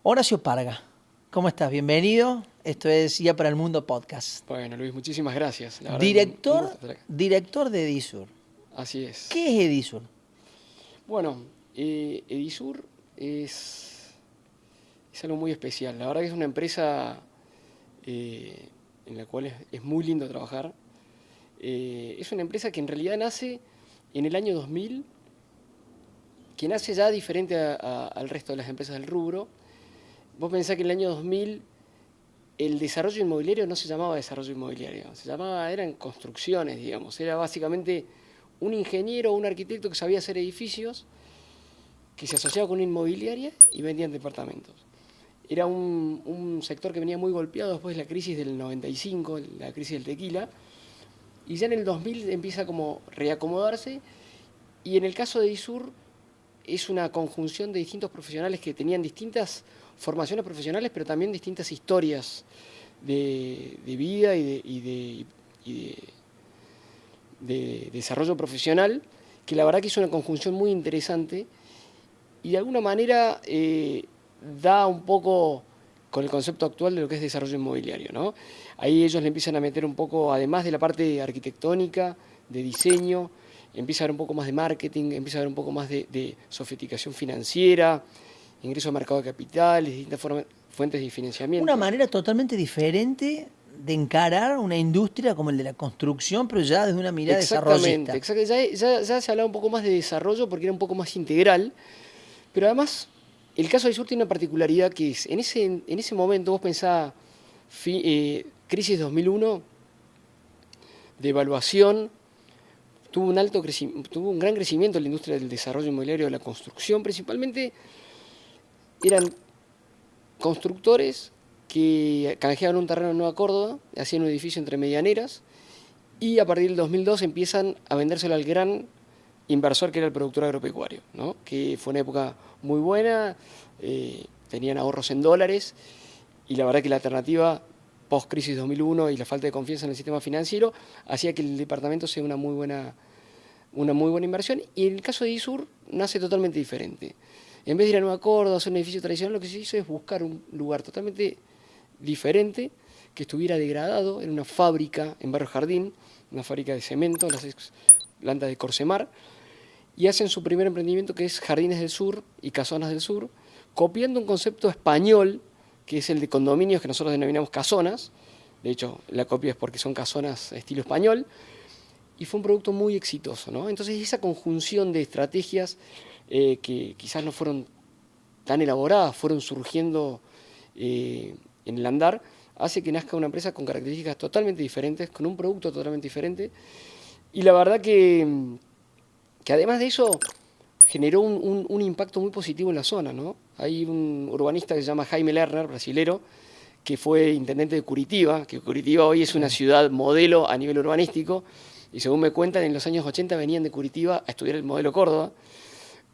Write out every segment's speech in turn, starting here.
Horacio Parga, ¿cómo estás? Bienvenido. Esto es Ya para el Mundo Podcast. Bueno, Luis, muchísimas gracias. La verdad que un Director, gusto estar acá. director de Edisur. Así es. ¿Qué es Edisur? Bueno, Edisur es algo muy especial. La verdad que es una empresa en la cual es muy lindo trabajar. Es una empresa que en realidad nace en el año 2000, que nace ya diferente al resto de las empresas del rubro. Vos pensás que en el año 2000 el desarrollo inmobiliario no se llamaba desarrollo inmobiliario, eran construcciones, digamos. Era básicamente un ingeniero o un arquitecto que sabía hacer edificios, que se asociaba con una inmobiliaria y vendían departamentos. Era un sector que venía muy golpeado después de la crisis del 95, la crisis del tequila, y ya en el 2000 empieza como reacomodarse, y en el caso de Edisur es una conjunción de distintos profesionales que tenían distintas formaciones profesionales, pero también distintas historias de vida y de desarrollo profesional, que la verdad que es una conjunción muy interesante y de alguna manera da un poco con el concepto actual de lo que es desarrollo inmobiliario, ¿no? Ahí ellos le empiezan a meter un poco, además de la parte arquitectónica, de diseño, empieza a haber un poco más de marketing, empieza a haber un poco más de sofisticación financiera, ingreso al mercado de capitales, distintas fuentes de financiamiento. Una manera totalmente diferente de encarar una industria como el de la construcción, pero ya desde una mirada desarrollista. Exactamente. Ya se hablaba un poco más de desarrollo porque era un poco más integral, pero además el caso de Sur tiene una particularidad que es, en ese momento vos pensás, crisis 2001, devaluación, tuvo un gran crecimiento en la industria del desarrollo inmobiliario, de la construcción, principalmente eran constructores que canjeaban un terreno en Nueva Córdoba, hacían un edificio entre medianeras, y a partir del 2002 empiezan a vendérselo al gran inversor que era el productor agropecuario, ¿no? Que fue una época muy buena, tenían ahorros en dólares, y la verdad que la alternativa post-crisis 2001 y la falta de confianza en el sistema financiero hacía que el departamento sea una muy buena inversión, y en el caso de Edisur nace totalmente diferente. En vez de ir a Nueva Córdoba, hacer un edificio tradicional, lo que se hizo es buscar un lugar totalmente diferente, que estuviera degradado, en una fábrica en Barrio Jardín, una fábrica de cemento, las plantas de Corsemar, y hacen su primer emprendimiento, que es Jardines del Sur y Casonas del Sur, copiando un concepto español, que es el de condominios, que nosotros denominamos casonas. De hecho, la copia es porque son casonas estilo español, y fue un producto muy exitoso, ¿no? Entonces esa conjunción de estrategias que quizás no fueron tan elaboradas, fueron surgiendo en el andar, hace que nazca una empresa con características totalmente diferentes, con un producto totalmente diferente, y la verdad que además de eso generó un impacto muy positivo en la zona, ¿no? Hay un urbanista que se llama Jaime Lerner, brasilero, que fue intendente de Curitiba, que Curitiba hoy es una ciudad modelo a nivel urbanístico, y según me cuentan, en los años 80 venían de Curitiba a estudiar el modelo Córdoba,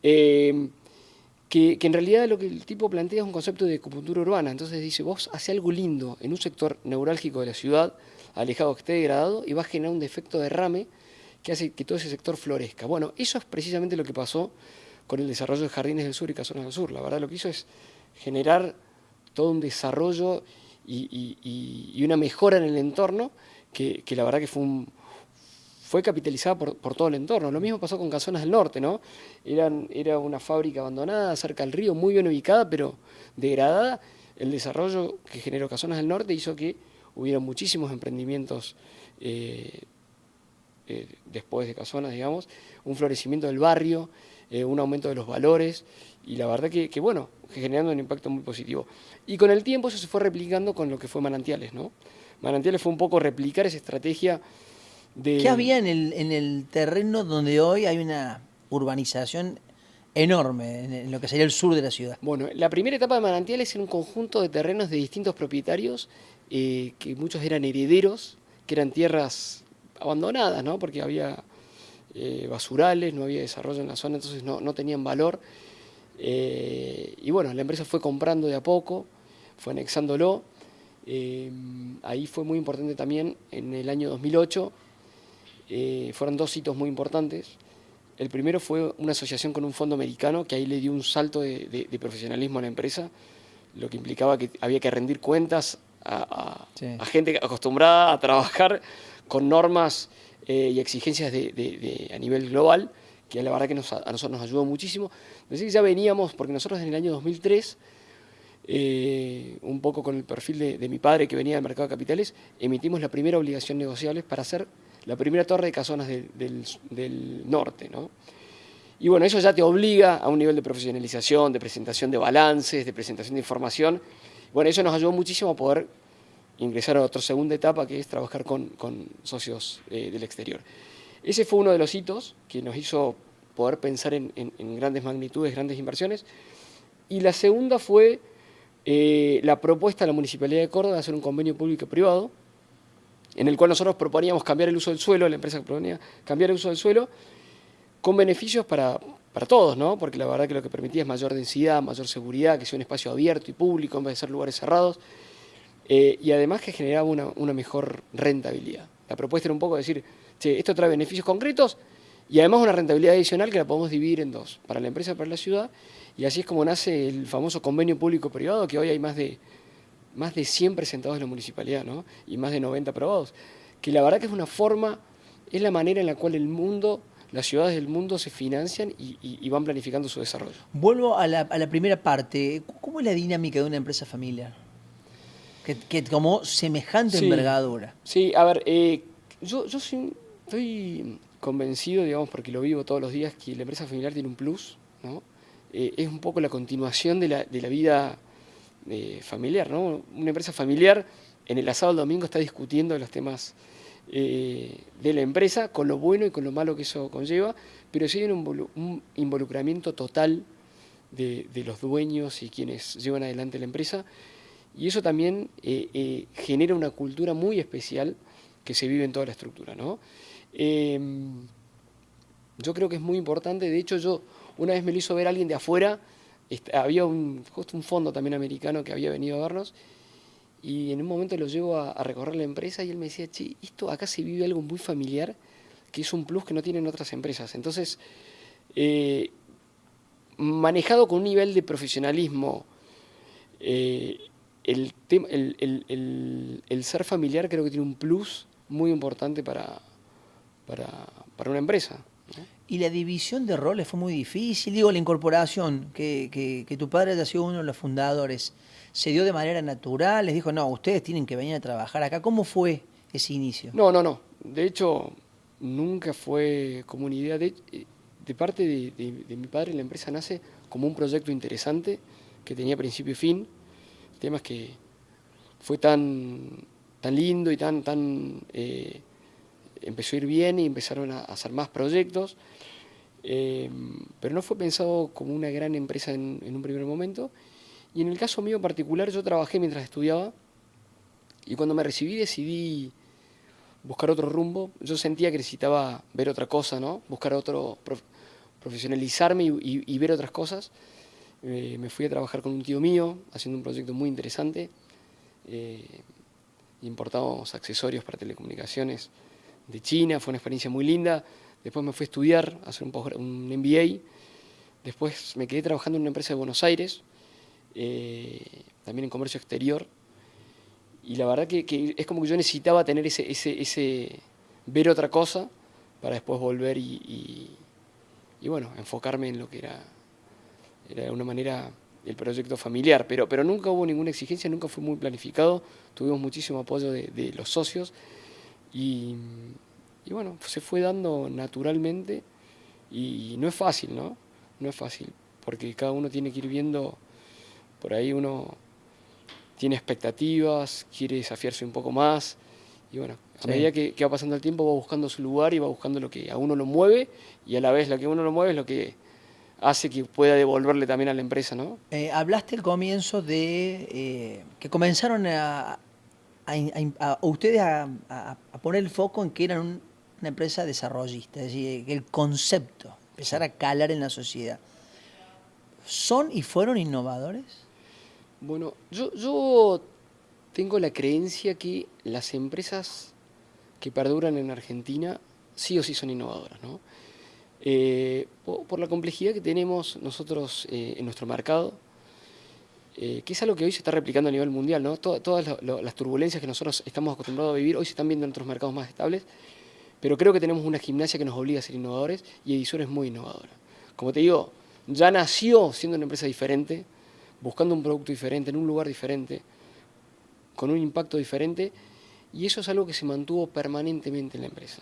que en realidad lo que el tipo plantea es un concepto de acupuntura urbana. Entonces dice, vos hace algo lindo en un sector neurálgico de la ciudad, alejado, que esté degradado, y va a generar un defecto de derrame que hace que todo ese sector florezca. Bueno, eso es precisamente lo que pasó con el desarrollo de Jardines del Sur y Casonas del Sur. La verdad lo que hizo es generar todo un desarrollo y una mejora en el entorno que la verdad que fue capitalizada por todo el entorno. Lo mismo pasó con Casonas del Norte, ¿no? Era una fábrica abandonada cerca del río, muy bien ubicada, pero degradada. El desarrollo que generó Casonas del Norte hizo que hubiera muchísimos emprendimientos después de Casonas, digamos, un florecimiento del barrio, un aumento de los valores, y la verdad que bueno, generando un impacto muy positivo. Y con el tiempo eso se fue replicando con lo que fue Manantiales, ¿no? Manantiales fue un poco replicar esa estrategia de... ¿Qué había en el terreno donde hoy hay una urbanización enorme, en lo que sería el sur de la ciudad? Bueno, la primera etapa de Manantiales era un conjunto de terrenos de distintos propietarios, que muchos eran herederos, que eran tierras abandonadas, ¿no? Porque había basurales, no había desarrollo en la zona, entonces no tenían valor. Y bueno, la empresa fue comprando de a poco, fue anexándolo. Ahí fue muy importante también en el año 2008, fueron dos hitos muy importantes. El primero fue una asociación con un fondo americano que ahí le dio un salto de profesionalismo a la empresa, lo que implicaba que había que rendir cuentas Sí. a gente acostumbrada a trabajar con normas y exigencias a nivel global, que la verdad que a nosotros nos ayudó muchísimo. Entonces ya veníamos, porque nosotros en el año 2003, un poco con el perfil de mi padre que venía del mercado de capitales, emitimos la primera obligación negociable para hacer la primera torre de casonas del norte, ¿no? Y bueno, eso ya te obliga a un nivel de profesionalización, de presentación de balances, de presentación de información. Bueno, eso nos ayudó muchísimo a poder ingresar a otra segunda etapa, que es trabajar con socios del exterior. Ese fue uno de los hitos que nos hizo poder pensar en grandes magnitudes, grandes inversiones. Y la segunda fue la propuesta de la Municipalidad de Córdoba de hacer un convenio público-privado, en el cual nosotros proponíamos cambiar el uso del suelo, la empresa proponía cambiar el uso del suelo, con beneficios para todos, ¿no? Porque la verdad que lo que permitía es mayor densidad, mayor seguridad, que sea un espacio abierto y público en vez de ser lugares cerrados, y además que generaba una mejor rentabilidad. La propuesta era un poco decir, che, esto trae beneficios concretos y además una rentabilidad adicional que la podemos dividir en dos, para la empresa y para la ciudad, y así es como nace el famoso convenio público-privado, que hoy hay más de 100 presentados en la municipalidad, ¿no? Y más de 90 aprobados, que la verdad que es una forma, es la manera en la cual el mundo, las ciudades del mundo se financian y van planificando su desarrollo. Vuelvo a la primera parte. ¿Cómo es la dinámica de una empresa familiar? Que tomó semejante envergadura. Sí, a ver, yo estoy convencido, digamos, porque lo vivo todos los días, que la empresa familiar tiene un plus, ¿no? Es un poco la continuación de la vida familiar, ¿no? Una empresa familiar en el asado el domingo está discutiendo los temas de la empresa, con lo bueno y con lo malo que eso conlleva, pero sí hay un involucramiento total de los dueños y quienes llevan adelante la empresa, y eso también genera una cultura muy especial que se vive en toda la estructura, ¿no? Yo creo que es muy importante. De hecho, yo una vez me lo hizo ver alguien de afuera. Había justo un fondo también americano que había venido a vernos, y en un momento lo llevo a recorrer la empresa y él me decía, che, esto acá se vive algo muy familiar, que es un plus que no tienen otras empresas. Entonces, manejado con un nivel de profesionalismo, el ser familiar creo que tiene un plus muy importante para una empresa, ¿no? Y la división de roles fue muy difícil. Digo, la incorporación, que tu padre haya sido uno de los fundadores, ¿se dio de manera natural? ¿Les dijo, no, ustedes tienen que venir a trabajar acá? ¿Cómo fue ese inicio? No. De hecho, nunca fue como una idea. De parte de mi padre, la empresa nace como un proyecto interesante que tenía principio y fin. El tema es que fue tan lindo y empezó a ir bien y empezaron a hacer más proyectos, pero no fue pensado como una gran empresa en un primer momento. Y en el caso mío en particular, yo trabajé mientras estudiaba, y cuando me recibí decidí buscar otro rumbo. Yo sentía que necesitaba ver otra cosa, ¿no? Buscar profesionalizarme y ver otras cosas. Me fui a trabajar con un tío mío, haciendo un proyecto muy interesante. Importamos accesorios para telecomunicaciones de China, fue una experiencia muy linda. Después me fui a estudiar, a hacer un MBA. Después me quedé trabajando en una empresa de Buenos Aires, también en comercio exterior. Y la verdad que es como que yo necesitaba tener ese ver otra cosa para después volver y bueno, enfocarme en lo que era de alguna manera el proyecto familiar. Pero nunca hubo ninguna exigencia, nunca fue muy planificado. Tuvimos muchísimo apoyo de los socios. Y bueno, se fue dando naturalmente, y no es fácil, ¿no? No es fácil, porque cada uno tiene que ir viendo, por ahí uno tiene expectativas, quiere desafiarse un poco más, y bueno, a medida que va pasando el tiempo va buscando su lugar y va buscando lo que a uno lo mueve, y a la vez lo que a uno lo mueve es lo que hace que pueda devolverle también a la empresa, ¿no? Hablaste al comienzo de que comenzaron ustedes a poner el foco en que eran una empresa desarrollista, es decir, que el concepto empezar a calar en la sociedad. ¿Son y fueron innovadores? Bueno, yo tengo la creencia que las empresas que perduran en Argentina sí o sí son innovadoras, ¿no? Por la complejidad que tenemos nosotros en nuestro mercado, que es algo que hoy se está replicando a nivel mundial, ¿no? Todas las turbulencias que nosotros estamos acostumbrados a vivir hoy se están viendo en otros mercados más estables, pero creo que tenemos una gimnasia que nos obliga a ser innovadores y Edisur es muy innovadora. Como te digo, ya nació siendo una empresa diferente, buscando un producto diferente, en un lugar diferente, con un impacto diferente, y eso es algo que se mantuvo permanentemente en la empresa.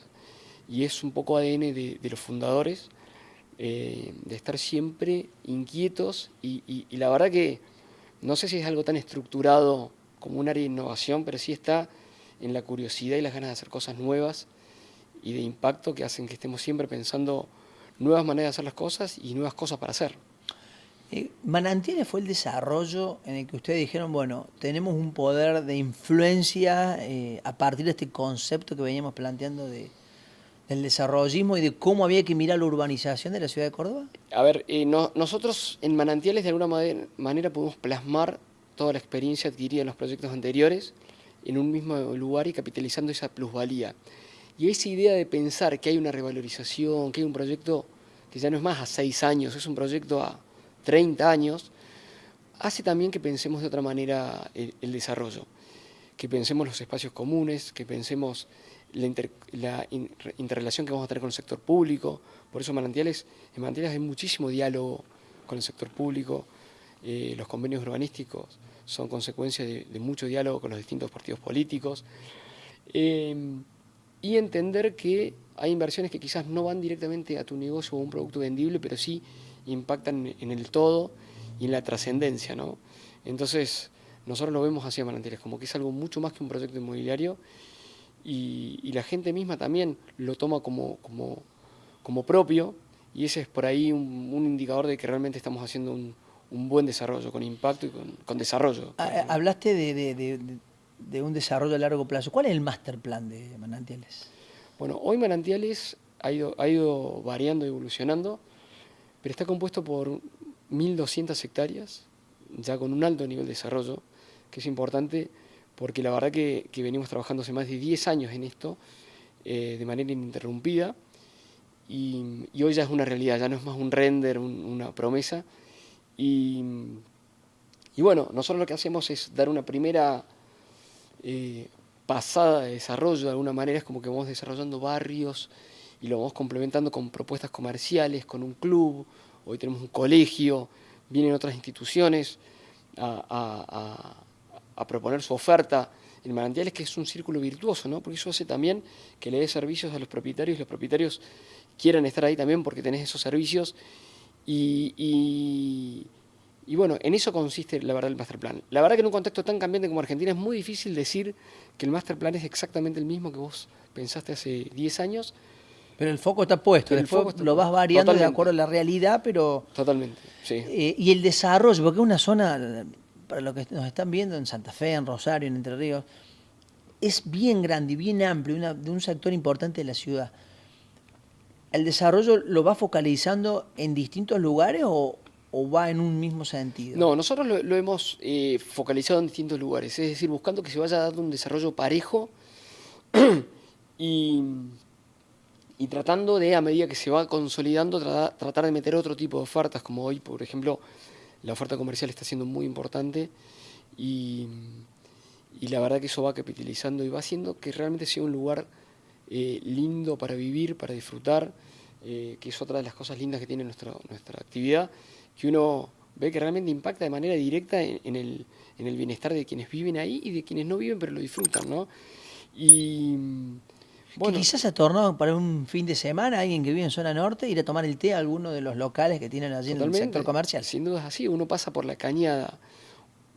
Y es un poco ADN de los fundadores, de estar siempre inquietos y la verdad que no sé si es algo tan estructurado como un área de innovación, pero sí está en la curiosidad y las ganas de hacer cosas nuevas y de impacto que hacen que estemos siempre pensando nuevas maneras de hacer las cosas y nuevas cosas para hacer. Manantiales fue el desarrollo en el que ustedes dijeron, bueno, tenemos un poder de influencia a partir de este concepto que veníamos planteando del desarrollismo y de cómo había que mirar la urbanización de la ciudad de Córdoba. A ver, nosotros en Manantiales de alguna manera podemos plasmar toda la experiencia adquirida en los proyectos anteriores en un mismo lugar y capitalizando esa plusvalía. Y esa idea de pensar que hay una revalorización, que hay un proyecto que ya no es más a 6 años, es un proyecto a 30 años, hace también que pensemos de otra manera el desarrollo, que pensemos los espacios comunes, que pensemos la interrelación que vamos a tener con el sector público. Por eso en Manantiales hay muchísimo diálogo con el sector público, los convenios urbanísticos son consecuencia de mucho diálogo con los distintos partidos políticos, y entender que hay inversiones que quizás no van directamente a tu negocio o a un producto vendible, pero sí impactan en el todo y en la trascendencia, ¿no? Entonces, nosotros lo vemos así a Manantiales, como que es algo mucho más que un proyecto inmobiliario y la gente misma también lo toma como propio y ese es por ahí un indicador de que realmente estamos haciendo un buen desarrollo, con impacto y con desarrollo. Hablaste de un desarrollo a largo plazo. ¿Cuál es el master plan de Manantiales? Bueno, hoy Manantiales ha ido variando, evolucionando, pero está compuesto por 1.200 hectáreas, ya con un alto nivel de desarrollo, que es importante porque la verdad que venimos trabajando hace más de 10 años en esto, de manera ininterrumpida, y hoy ya es una realidad, ya no es más un render, una promesa, y bueno, nosotros lo que hacemos es dar una primera pasada de desarrollo, de alguna manera es como que vamos desarrollando barrios y lo vamos complementando con propuestas comerciales, con un club, hoy tenemos un colegio, vienen otras instituciones a proponer su oferta en Manantiales, que es un círculo virtuoso, ¿no? Porque eso hace también que le dé servicios a los propietarios quieran estar ahí también porque tenés esos servicios y bueno, en eso consiste la verdad el master plan. La verdad que en un contexto tan cambiante como Argentina es muy difícil decir que el master plan es exactamente el mismo que vos pensaste hace 10 años. Pero el foco está puesto, después lo vas variando de acuerdo a la realidad, pero... Totalmente, sí. Y el desarrollo, porque es una zona, para los que nos están viendo en Santa Fe, en Rosario, en Entre Ríos, es bien grande y bien amplio, de un sector importante de la ciudad. ¿El desarrollo lo va focalizando en distintos lugares o va en un mismo sentido? No, nosotros lo hemos focalizado en distintos lugares, es decir, buscando que se vaya dando un desarrollo parejo y tratando de, a medida que se va consolidando, tratar de meter otro tipo de ofertas, como hoy, por ejemplo, la oferta comercial está siendo muy importante y la verdad que eso va capitalizando y va haciendo que realmente sea un lugar lindo para vivir, para disfrutar, que es otra de las cosas lindas que tiene nuestra actividad, que uno ve que realmente impacta de manera directa en el bienestar de quienes viven ahí y de quienes no viven pero lo disfrutan, ¿no? Y bueno, que quizás se ha tornado para un fin de semana alguien que vive en zona norte ir a tomar el té a alguno de los locales que tienen allí en el sector comercial. Sin duda es así, uno pasa por la Cañada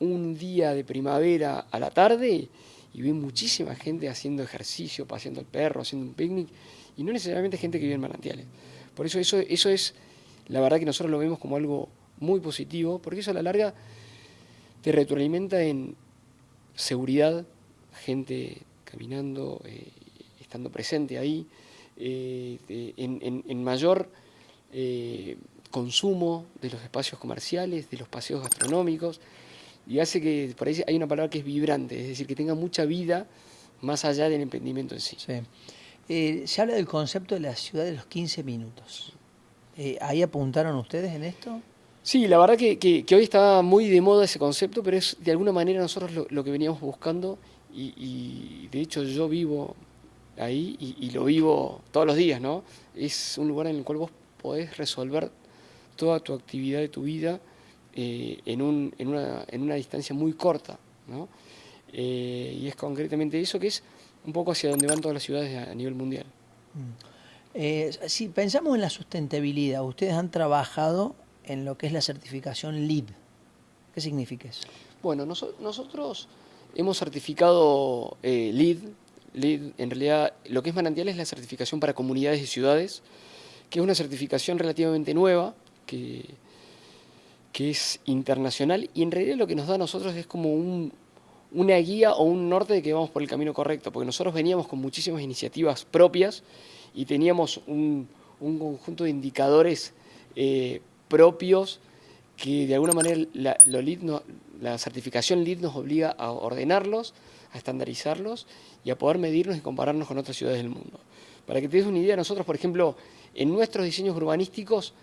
un día de primavera a la tarde y ve muchísima gente haciendo ejercicio, paseando al perro, haciendo un picnic, y no necesariamente gente que vive en Manantiales. Por eso es, la verdad que nosotros lo vemos como algo muy positivo, porque eso a la larga te retroalimenta en seguridad, gente caminando, estando presente ahí, en mayor consumo de los espacios comerciales, de los paseos gastronómicos, y hace que, por ahí hay una palabra que es vibrante, es decir, que tenga mucha vida más allá del emprendimiento en sí. Sí. Se habla del concepto de la ciudad de los 15 minutos. ¿Ahí apuntaron ustedes en esto? Sí, la verdad que hoy está muy de moda ese concepto, pero es de alguna manera nosotros lo que veníamos buscando y de hecho yo vivo ahí y lo vivo todos los días, ¿no? Es un lugar en el cual vos podés resolver toda tu actividad de tu vida en una distancia muy corta, ¿no? Y es concretamente eso que es un poco hacia donde van todas las ciudades a nivel mundial. Si pensamos en la sustentabilidad, ustedes han trabajado en lo que es la certificación LEED. ¿Qué significa eso? Bueno, nosotros hemos certificado LEED. LEED, en realidad, lo que es Manantial es la certificación para comunidades y ciudades, que es una certificación relativamente nueva, que es internacional, y en realidad lo que nos da a nosotros es como una guía o un norte de que vamos por el camino correcto, porque nosotros veníamos con muchísimas iniciativas propias y teníamos un conjunto de indicadores propios que de alguna manera la certificación LEED nos obliga a ordenarlos, a estandarizarlos y a poder medirnos y compararnos con otras ciudades del mundo. Para que te des una idea, nosotros, por ejemplo, en nuestros diseños urbanísticos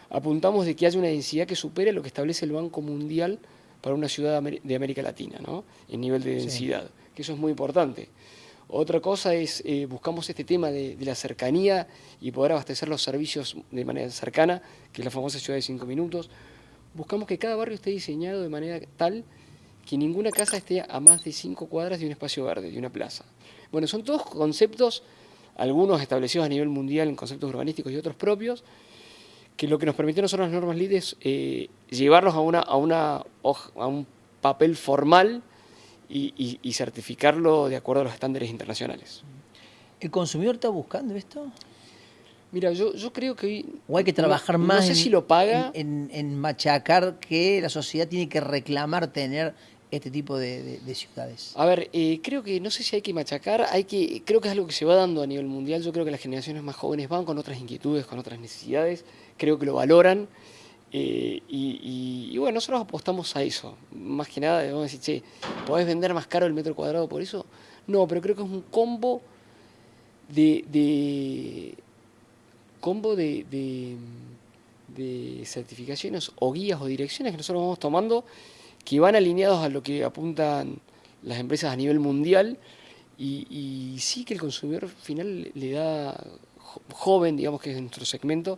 apuntamos de que haya una densidad que supere lo que establece el Banco Mundial para una ciudad de América Latina, ¿no? En nivel de densidad, sí, que eso es muy importante. Otra cosa es, buscamos este tema de la cercanía y poder abastecer los servicios de manera cercana, que es la famosa ciudad de 5 minutos. Buscamos que cada barrio esté diseñado de manera tal que ninguna casa esté a más de 5 cuadras de un espacio verde, de una plaza. Bueno, son todos conceptos, algunos establecidos a nivel mundial en conceptos urbanísticos y otros propios, que lo que nos permitió a nosotros las normas LEED es llevarlos a un papel formal y certificarlo de acuerdo a los estándares internacionales. ¿El consumidor está buscando esto? Mira, yo creo que ¿O hay que trabajar más no sé si lo paga en machacar que la sociedad tiene que reclamar tener este tipo de ciudades? A ver, creo que no sé si hay que machacar, creo que es algo que se va dando a nivel mundial. Yo creo que las generaciones más jóvenes van con otras inquietudes, con otras necesidades, creo que lo valoran. Y bueno, nosotros apostamos a eso. Más que nada, vamos a decir, che, ¿podés vender más caro el metro cuadrado por eso? No, pero creo que es un combo de combo de certificaciones o guías o direcciones que nosotros vamos tomando que van alineados a lo que apuntan las empresas a nivel mundial y sí que el consumidor final le da, joven, digamos que es nuestro segmento,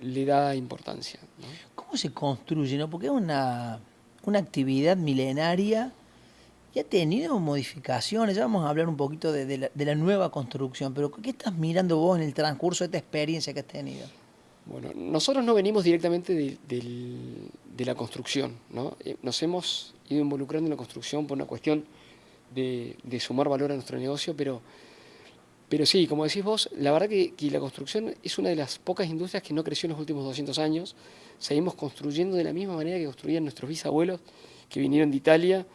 le da importancia, ¿no? ¿Cómo se construye, no? Porque es una actividad milenaria y ha tenido modificaciones. Ya vamos a hablar un poquito de la nueva construcción, pero ¿qué estás mirando vos en el transcurso de esta experiencia que has tenido? Bueno, nosotros no venimos directamente de la construcción, ¿no? Nos hemos ido involucrando en la construcción por una cuestión de sumar valor a nuestro negocio, pero sí, como decís vos, la verdad que la construcción es una de las pocas industrias que no creció en los últimos 200 años. Seguimos construyendo de la misma manera que construían nuestros bisabuelos que vinieron de Italia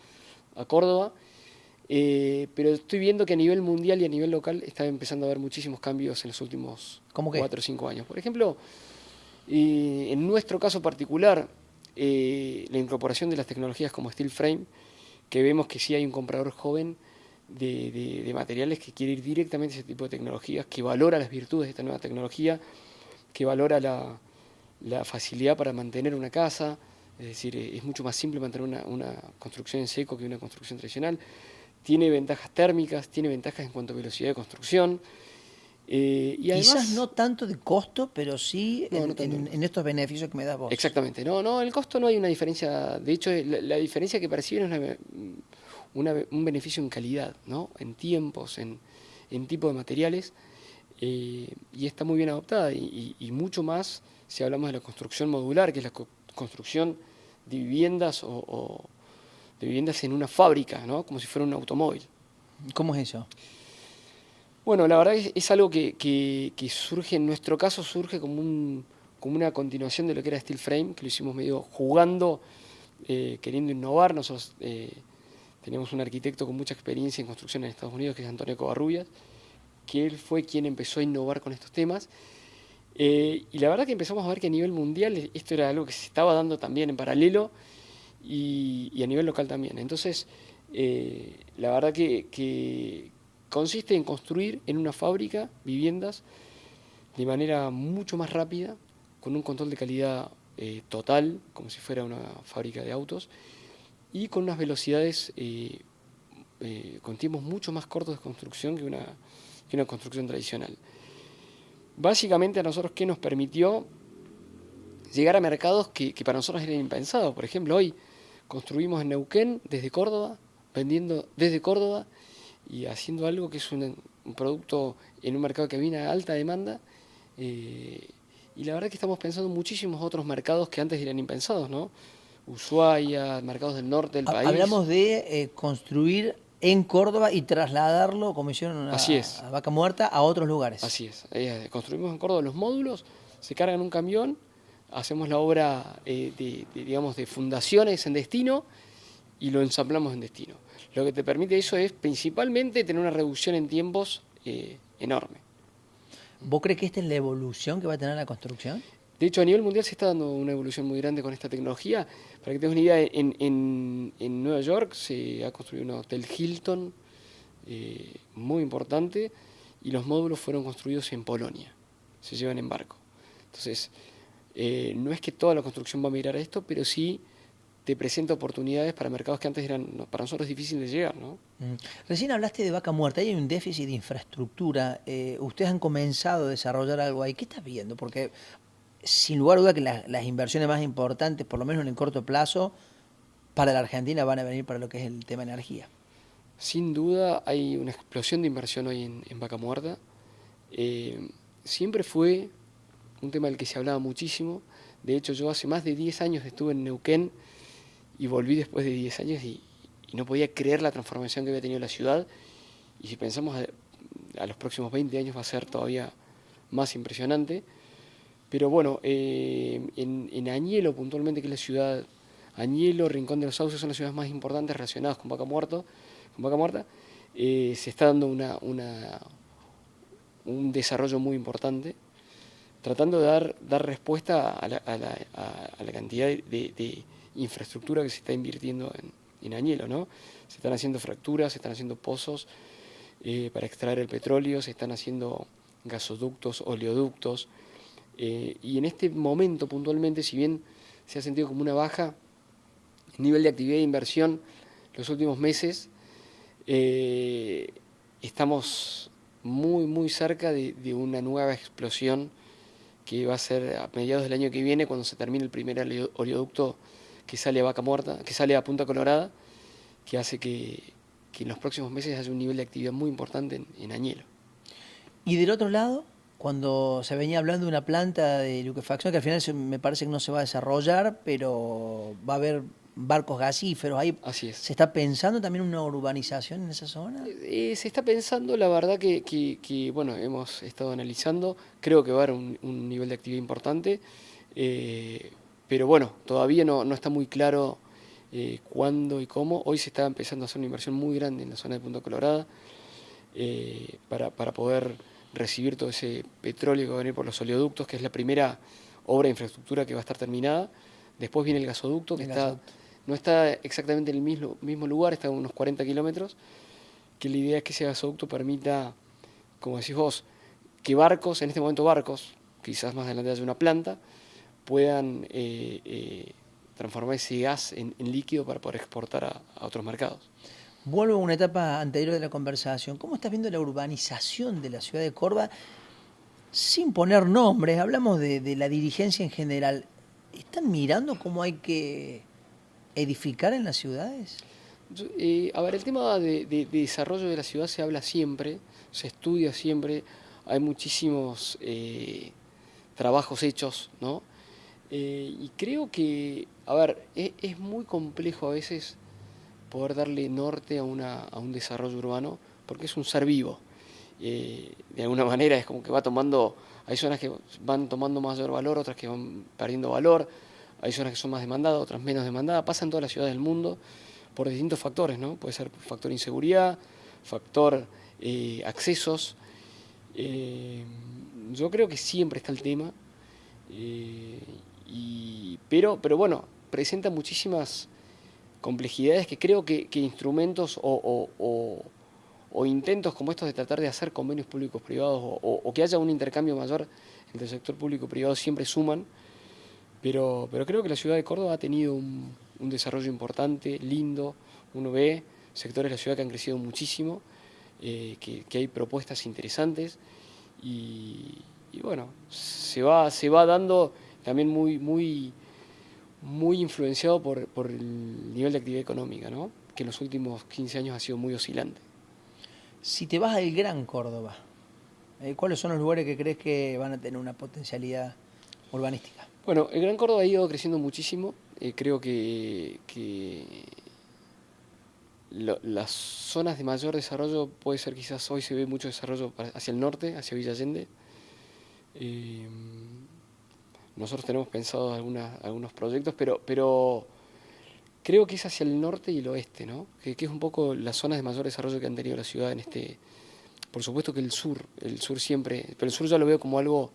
a Córdoba, pero estoy viendo que a nivel mundial y a nivel local está empezando a haber muchísimos cambios en los últimos 4 o 5 años. Por ejemplo, en nuestro caso particular, la incorporación de las tecnologías como steel frame, que vemos que sí hay un comprador joven de materiales que quiere ir directamente a ese tipo de tecnologías, que valora las virtudes de esta nueva tecnología, que valora la facilidad para mantener una casa. Es decir, es mucho más simple mantener una construcción en seco que una construcción tradicional. Tiene ventajas térmicas, tiene ventajas en cuanto a velocidad de construcción. Y además, quizás no tanto de costo, pero sí no, en estos beneficios que me das vos. Exactamente. No, el costo no hay una diferencia. De hecho, la diferencia que perciben es un beneficio en calidad, ¿no? En tiempos, en tipo de materiales. Y está muy bien adoptada. Y mucho más si hablamos de la construcción modular, que es la construcción de viviendas o de viviendas en una fábrica, ¿no? Como si fuera un automóvil. ¿Cómo es eso? Bueno, la verdad es algo que surge, en nuestro caso surge como una continuación de lo que era Steel Frame, que lo hicimos medio jugando, queriendo innovar. Nosotros teníamos un arquitecto con mucha experiencia en construcción en Estados Unidos, que es Antonio Covarrubias, que él fue quien empezó a innovar con estos temas. Y la verdad que empezamos a ver que a nivel mundial esto era algo que se estaba dando también en paralelo y a nivel local también. Entonces, la verdad que consiste en construir en una fábrica viviendas de manera mucho más rápida, con un control de calidad total, como si fuera una fábrica de autos, y con unas velocidades, con tiempos mucho más cortos de construcción que una construcción tradicional. Básicamente a nosotros, ¿qué nos permitió? Llegar a mercados que para nosotros eran impensados. Por ejemplo, hoy construimos en Neuquén desde Córdoba, vendiendo desde Córdoba y haciendo algo que es un producto en un mercado que viene a alta demanda. Y la verdad que estamos pensando en muchísimos otros mercados que antes eran impensados, ¿no? Ushuaia, mercados del norte del país. Hablamos de construir en Córdoba y trasladarlo, como hicieron Así es. a Vaca Muerta, a otros lugares. Así es. Construimos en Córdoba los módulos, se cargan en un camión, hacemos la obra digamos, de fundaciones en destino y lo ensamblamos en destino. Lo que te permite eso es principalmente tener una reducción en tiempos enorme. ¿Vos crees que esta es la evolución que va a tener la construcción? De hecho, a nivel mundial se está dando una evolución muy grande con esta tecnología. Para que tengas una idea, en Nueva York se ha construido un hotel Hilton muy importante y los módulos fueron construidos en Polonia. Se llevan en barco. Entonces, no es que toda la construcción va a migrar a esto, pero sí te presenta oportunidades para mercados que antes eran para nosotros difíciles de llegar, ¿no? Recién hablaste de Vaca Muerta, hay un déficit de infraestructura. Ustedes han comenzado a desarrollar algo ahí. ¿Qué estás viendo? Porque sin lugar a duda que las inversiones más importantes, por lo menos en el corto plazo, para la Argentina van a venir para lo que es el tema energía. Sin duda hay una explosión de inversión hoy en Vaca Muerta. Siempre fue un tema del que se hablaba muchísimo. De hecho, yo hace más de 10 años estuve en Neuquén y volví después de 10 años y no podía creer la transformación que había tenido la ciudad. Y si pensamos a los próximos 20 años va a ser todavía más impresionante. Pero bueno, en Añelo puntualmente, que es la ciudad, Añelo, Rincón de los Sauces son las ciudades más importantes relacionadas con Vaca Muerta, se está dando un desarrollo muy importante, tratando de dar respuesta a la cantidad de infraestructura que se está invirtiendo en Añelo, ¿no? Se están haciendo fracturas, se están haciendo pozos para extraer el petróleo, se están haciendo gasoductos, oleoductos, y en este momento puntualmente, si bien se ha sentido como una baja nivel de actividad e inversión los últimos meses, estamos muy cerca de una nueva explosión que va a ser a mediados del año que viene, cuando se termine el primer oleoducto que sale a Vaca Muerta, que sale a Punta Colorada, que hace que en los próximos meses haya un nivel de actividad muy importante en Añelo. Y del otro lado, cuando se venía hablando de una planta de liquefacción, que al final me parece que no se va a desarrollar, pero va a haber barcos gasíferos ahí. Así es. ¿Se está pensando también una urbanización en esa zona? Se está pensando, la verdad que bueno, hemos estado analizando, creo que va a haber un nivel de actividad importante, pero bueno, todavía no está muy claro cuándo y cómo. Hoy se está empezando a hacer una inversión muy grande en la zona de Punta Colorada para poder recibir todo ese petróleo que va a venir por los oleoductos, que es la primera obra de infraestructura que va a estar terminada. Después viene el gasoducto, que no está exactamente en el mismo lugar, está a unos 40 kilómetros, que la idea es que ese gasoducto permita, como decís vos, que barcos, en este momento barcos, quizás más adelante haya una planta, puedan transformar ese gas en líquido para poder exportar a otros mercados. Vuelvo a una etapa anterior de la conversación. ¿Cómo estás viendo la urbanización de la ciudad de Córdoba? Sin poner nombres, hablamos de la dirigencia en general. ¿Están mirando cómo hay que edificar en las ciudades? A ver, el tema de desarrollo de la ciudad se habla siempre, se estudia siempre, hay muchísimos trabajos hechos, ¿no? Y creo que, a ver, es muy complejo a veces poder darle norte a un desarrollo urbano, porque es un ser vivo. De alguna manera es como que hay zonas que van tomando mayor valor, otras que van perdiendo valor, hay zonas que son más demandadas, otras menos demandadas, pasa en todas las ciudades del mundo por distintos factores, ¿no? Puede ser factor inseguridad, factor accesos. Yo creo que siempre está el tema, pero bueno, presenta muchísimas complejidades que creo que instrumentos o intentos como estos de tratar de hacer convenios públicos privados o que haya un intercambio mayor entre el sector público y privado siempre suman, pero creo que la ciudad de Córdoba ha tenido un desarrollo importante, lindo. Uno ve sectores de la ciudad que han crecido muchísimo, que hay propuestas interesantes y bueno, se va dando también muy influenciado por el nivel de actividad económica, ¿no? Que en los últimos 15 años ha sido muy oscilante. Si te vas al Gran Córdoba, ¿cuáles son los lugares que crees que van a tener una potencialidad urbanística? Bueno, el Gran Córdoba ha ido creciendo muchísimo. Creo que las zonas de mayor desarrollo puede ser quizás hoy se ve mucho desarrollo hacia el norte, hacia Villa Allende. Nosotros tenemos pensado algunos proyectos, pero creo que es hacia el norte y el oeste, ¿no? Que es un poco las zonas de mayor desarrollo que han tenido la ciudad en este. Por supuesto que el sur siempre, pero el sur ya lo veo como algo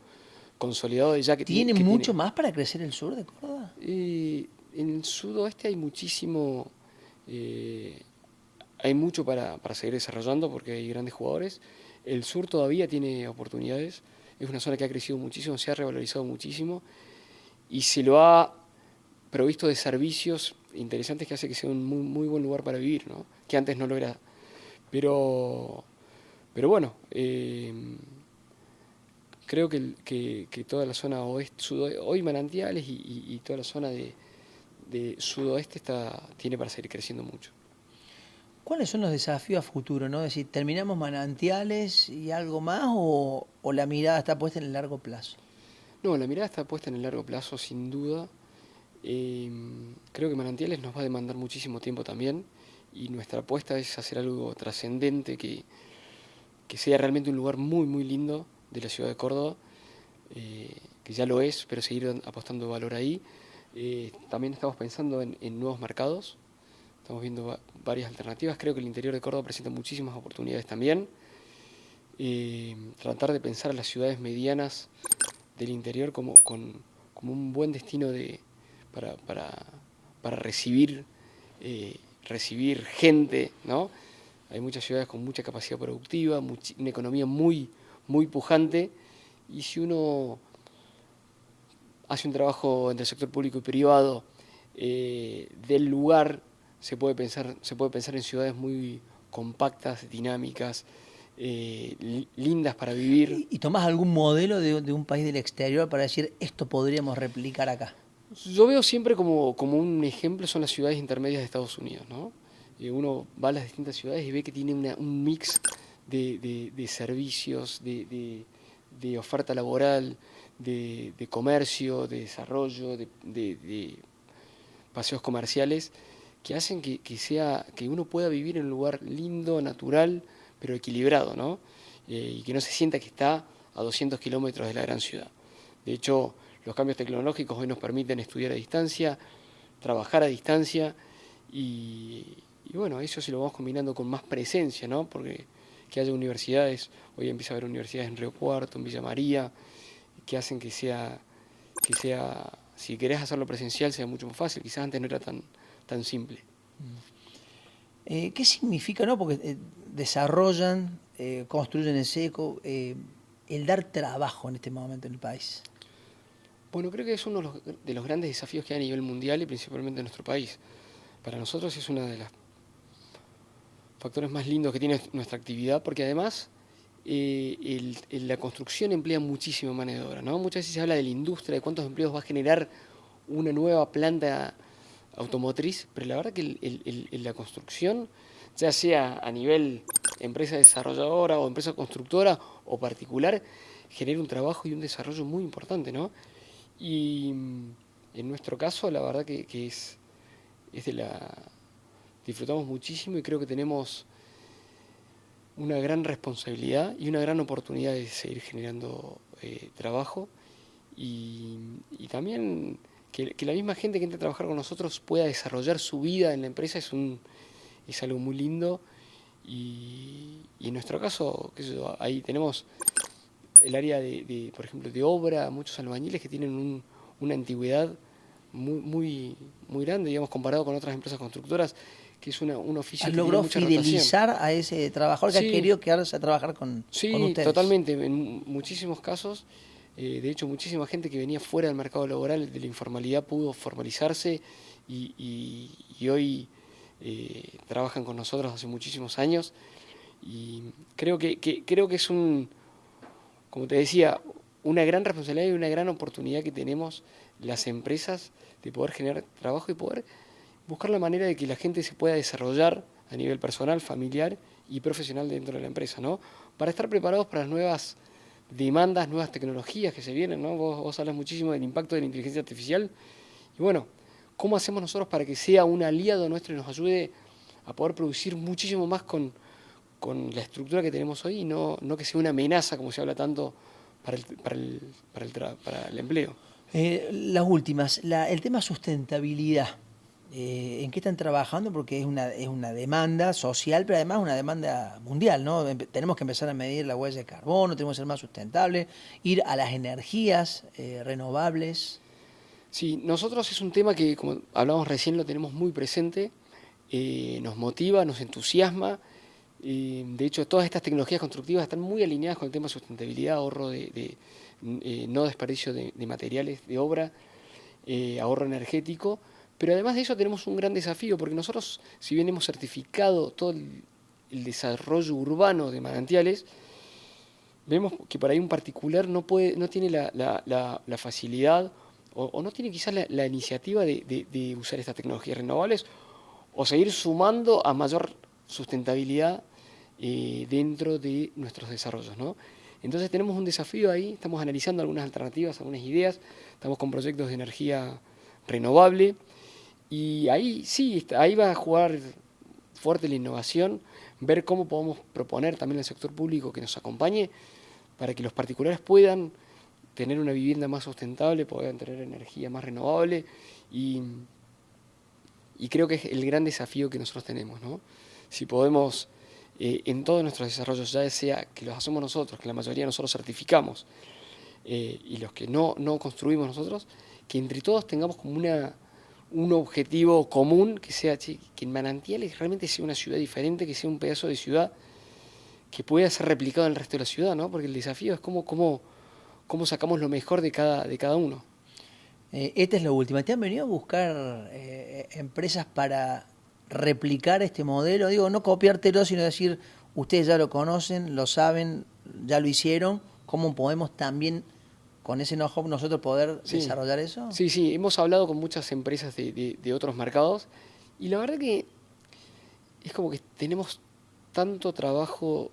consolidado ya que ¿Tiene que mucho más para crecer el sur de Córdoba? En el sudoeste hay hay mucho para seguir desarrollando porque hay grandes jugadores. El sur todavía tiene oportunidades, es una zona que ha crecido muchísimo, se ha revalorizado muchísimo y se lo ha provisto de servicios interesantes que hace que sea un muy buen lugar para vivir, ¿no? Que antes no lo era. Pero bueno, creo que toda la zona oeste, sudoeste, hoy Manantiales y toda la zona de sudoeste tiene para seguir creciendo mucho. ¿Cuáles son los desafíos a futuro, no? Es decir, ¿terminamos Manantiales y algo más o la mirada está puesta en el largo plazo? No, la mirada está puesta en el largo plazo, sin duda. Creo que Manantiales nos va a demandar muchísimo tiempo también y nuestra apuesta es hacer algo trascendente que sea realmente un lugar muy lindo de la ciudad de Córdoba, que ya lo es, pero seguir apostando valor ahí. También estamos pensando en nuevos mercados, estamos viendo varias alternativas, creo que el interior de Córdoba presenta muchísimas oportunidades también. Tratar de pensar a las ciudades medianas del interior como un buen destino para recibir gente, ¿no? Hay muchas ciudades con mucha capacidad productiva, una economía muy pujante, y si uno hace un trabajo entre el sector público y privado del lugar, se puede pensar en ciudades muy compactas, dinámicas, lindas para vivir. ¿Y tomás algún modelo de un país del exterior para decir esto podríamos replicar acá? Yo veo siempre como un ejemplo son las ciudades intermedias de Estados Unidos, ¿no? Uno va a las distintas ciudades y ve que tiene un mix de servicios, de oferta laboral, de comercio, de desarrollo, de paseos comerciales, que hacen que uno pueda vivir en un lugar lindo, natural, pero equilibrado, ¿no? Y que no se sienta que está a 200 kilómetros de la gran ciudad. De hecho, los cambios tecnológicos hoy nos permiten estudiar a distancia, trabajar a distancia y bueno, eso si lo vamos combinando con más presencia, ¿no? Porque que haya universidades, hoy empieza a haber universidades en Río Cuarto, en Villa María, que hacen que sea, si querés hacerlo presencial, sea mucho más fácil. Quizás antes no era tan simple. ¿Qué significa, no? Porque desarrollan, construyen en seco, el dar trabajo en este momento en el país. Bueno, creo que es uno de los grandes desafíos que hay a nivel mundial y principalmente en nuestro país. Para nosotros es uno de los factores más lindos que tiene nuestra actividad, porque además la construcción emplea muchísima mano de obra, ¿no? Muchas veces se habla de la industria, de cuántos empleos va a generar una nueva planta automotriz, pero la verdad que la construcción, ya sea a nivel empresa desarrolladora o empresa constructora o particular, genera un trabajo y un desarrollo muy importante, ¿no? Y en nuestro caso, la verdad que disfrutamos muchísimo y creo que tenemos una gran responsabilidad y una gran oportunidad de seguir generando trabajo y también que la misma gente que entra a trabajar con nosotros pueda desarrollar su vida en la empresa es algo muy lindo y en nuestro caso, qué sé yo, ahí tenemos el área por ejemplo, de obra, muchos albañiles que tienen una antigüedad muy grande, digamos, comparado con otras empresas constructoras, que es un oficio que tiene mucha rotación. Fidelizar a ese trabajador que ha querido quedarse a trabajar con ustedes. Sí, totalmente, en muchísimos casos. De hecho, muchísima gente que venía fuera del mercado laboral, de la informalidad, pudo formalizarse y hoy trabajan con nosotros hace muchísimos años. Y creo que es como te decía, una gran responsabilidad y una gran oportunidad que tenemos las empresas de poder generar trabajo y poder buscar la manera de que la gente se pueda desarrollar a nivel personal, familiar y profesional dentro de la empresa, ¿no? Para estar preparados para las nuevas demandas, nuevas tecnologías que se vienen, ¿no? Vos hablas muchísimo del impacto de la inteligencia artificial y bueno, ¿cómo hacemos nosotros para que sea un aliado nuestro y nos ayude a poder producir muchísimo más con la estructura que tenemos hoy y no que sea una amenaza, como se habla tanto, para el empleo? Las últimas, el tema sustentabilidad. ¿En qué están trabajando? Porque es una demanda social, pero además una demanda mundial, ¿no? Tenemos que empezar a medir la huella de carbono, tenemos que ser más sustentables, ir a las energías renovables. Sí, nosotros es un tema que, como hablábamos recién, lo tenemos muy presente, nos motiva, nos entusiasma. De hecho, todas estas tecnologías constructivas están muy alineadas con el tema de sustentabilidad, ahorro no desperdicio de materiales de obra, ahorro energético. Pero además de eso tenemos un gran desafío, porque nosotros, si bien hemos certificado todo el desarrollo urbano de manantiales, vemos que por ahí un particular no tiene la facilidad o no tiene quizás la iniciativa de usar estas tecnologías renovables o seguir sumando a mayor sustentabilidad dentro de nuestros desarrollos, ¿no? Entonces tenemos un desafío ahí, estamos analizando algunas alternativas, algunas ideas, estamos con proyectos de energía renovable y ahí sí, ahí va a jugar fuerte la innovación, ver cómo podemos proponer también al sector público que nos acompañe para que los particulares puedan tener una vivienda más sustentable, puedan tener energía más renovable y creo que es el gran desafío que nosotros tenemos, ¿no? Si podemos en todos nuestros desarrollos, ya sea que los hacemos nosotros, que la mayoría nosotros certificamos, y los que no construimos nosotros, que entre todos tengamos como un objetivo común, que sea que en Manantiales realmente sea una ciudad diferente, que sea un pedazo de ciudad que pueda ser replicado en el resto de la ciudad, ¿no? Porque el desafío es cómo sacamos lo mejor de cada uno. Esta es la última. ¿Te han venido a buscar empresas para replicar este modelo? Digo, no copiártelo, sino decir, ustedes ya lo conocen, lo saben, ya lo hicieron, ¿cómo podemos también con ese know-how nosotros poder desarrollar eso? Sí, hemos hablado con muchas empresas de otros mercados y la verdad que es como que tenemos tanto trabajo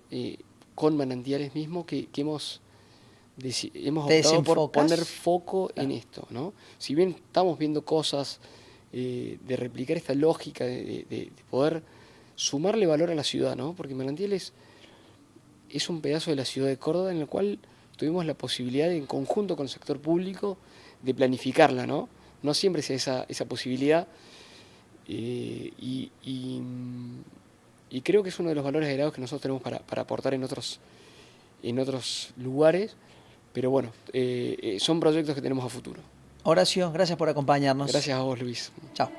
con Manantiales mismo que hemos optado por poner foco en esto, ¿no? Si bien estamos viendo cosas de replicar esta lógica de poder sumarle valor a la ciudad, ¿no? Porque Manantiales es un pedazo de la ciudad de Córdoba en el cual tuvimos la posibilidad de, en conjunto con el sector público, de planificarla, ¿no? No siempre se da esa posibilidad y creo que es uno de los valores agregados que nosotros tenemos para aportar en otros lugares, pero bueno, son proyectos que tenemos a futuro. Horacio, gracias por acompañarnos. Gracias a vos, Luis. Chao.